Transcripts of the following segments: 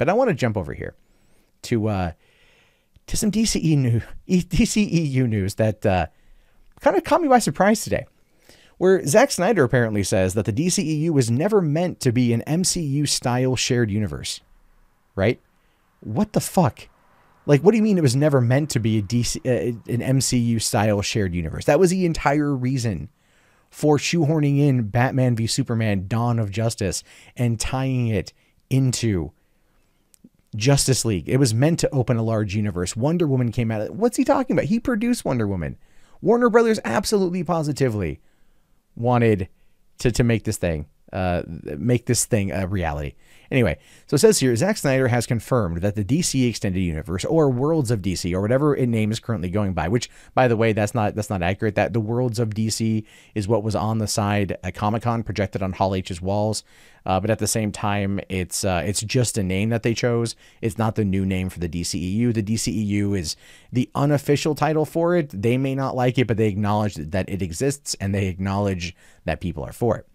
But I want to jump over here to some DCEU news that kind of caught me by surprise today, where Zack Snyder apparently says that the DCEU was never meant to be an MCU-style shared universe, right? What the fuck? Like, what do you mean it was never meant to be an MCU-style shared universe? That was the entire reason for shoehorning in Batman v Superman: Dawn of Justice and tying it into Justice League. It was meant to open a large universe. Wonder Woman came out. What's he talking about? He produced Wonder Woman. Warner Brothers absolutely positively wanted to make this thing a reality. Anyway, so it says here, Zack Snyder has confirmed that the DC Extended Universe, or Worlds of DC, or whatever its name is currently going by, which, by the way, that's not accurate. That the Worlds of DC is what was on the side at Comic-Con, projected on Hall H's walls. But at the same time, it's just a name that they chose. It's not the new name for the DCEU. The DCEU is the unofficial title for it. They may not like it, but they acknowledge that it exists, and they acknowledge that people are for it.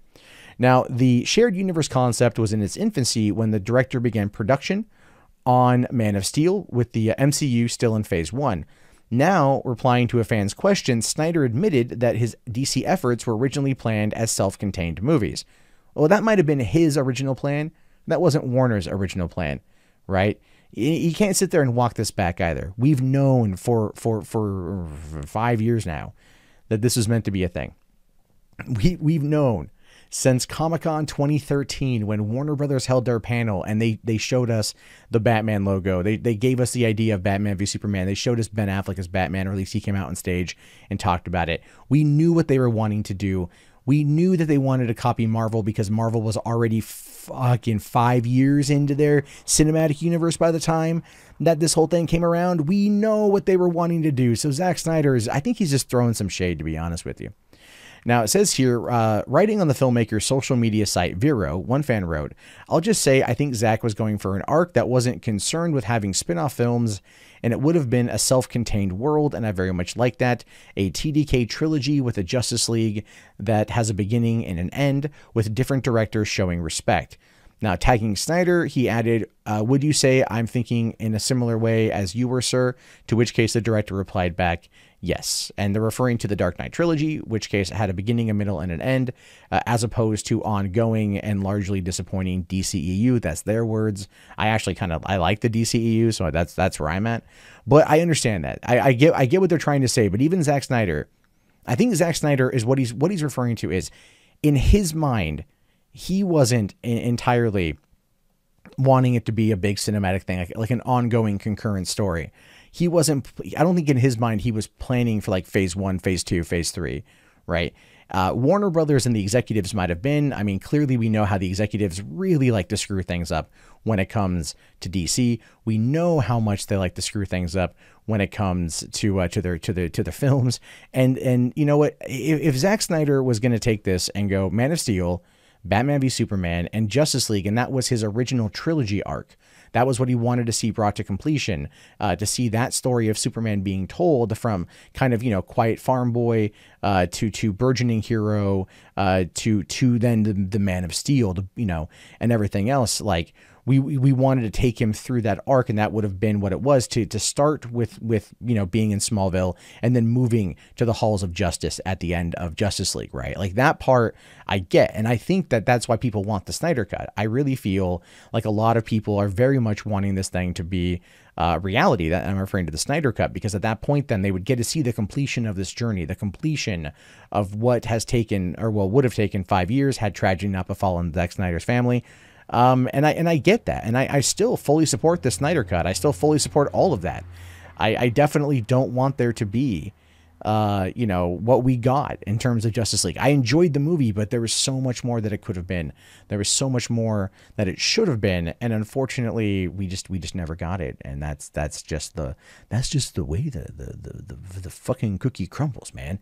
Now, the shared universe concept was in its infancy when the director began production on Man of Steel, with the MCU still in phase 1. Now, replying to a fan's question, Snyder admitted that his DC efforts were originally planned as self-contained movies. Well, that might have been his original plan. That wasn't Warner's original plan, right? You can't sit there and walk this back either. We've known for 5 years now that this was meant to be a thing. We've known since Comic-Con 2013, when Warner Brothers held their panel and they showed us the Batman logo. They gave us the idea of Batman v Superman. They showed us Ben Affleck as Batman, or at least he came out on stage and talked about it. We knew what they were wanting to do. We knew that they wanted to copy Marvel because Marvel was already fucking 5 years into their cinematic universe by the time that this whole thing came around. We know what they were wanting to do. So Zack Snyder I think he's just throwing some shade, to be honest with you. Now, it says here, writing on the filmmaker's social media site, Vero, one fan wrote, "I'll just say I think Zack was going for an arc that wasn't concerned with having spin-off films, and it would have been a self-contained world, and I very much like that. A TDK trilogy with a Justice League that has a beginning and an end, with different directors showing respect." Now, tagging Snyder, he added, "Would you say I'm thinking in a similar way as you were, sir?" To which case the director replied back, "Yes." And they're referring to the Dark Knight trilogy, which case it had a beginning, a middle, and an end, as opposed to ongoing and largely disappointing DCEU. That's their words. I actually I like the DCEU, so that's where I'm at. But I understand that. I get what they're trying to say. But even Zack Snyder, I think Zack Snyder is what he's referring to is, in his mind, he wasn't entirely wanting it to be a big cinematic thing, like an ongoing concurrent story. He wasn't, I don't think in his mind he was planning for like phase 1, phase 2, phase 3, right? Warner Brothers and the executives might have been. I mean, clearly we know how the executives really like to screw things up when it comes to DC. We know how much they like to screw things up when it comes to their films. And you know what? If Zack Snyder was going to take this and go Man of Steel, Batman v Superman, and Justice League, and that was his original trilogy arc. That was what he wanted to see brought to completion, to see that story of Superman being told from kind of, quiet farm boy to burgeoning hero, to then the Man of Steel, and everything else. Like, we wanted to take him through that arc, and that would have been what it was to start with being in Smallville and then moving to the halls of justice at the end of Justice League, right? Like, that part I get, and I think that's why people want the Snyder Cut. I really feel like a lot of people are very much wanting this thing to be reality. That I'm referring to the Snyder Cut, because at that point then they would get to see the completion of this journey, the completion of what has taken, or would have taken 5 years had tragedy not befallen Zack Snyder's family. And I get that. And I still fully support the Snyder Cut. I still fully support all of that. I definitely don't want there to be, what we got in terms of Justice League. I enjoyed the movie, but there was so much more that it could have been. There was so much more that it should have been. And unfortunately, we just never got it. And that's just the way the fucking cookie crumbles, man.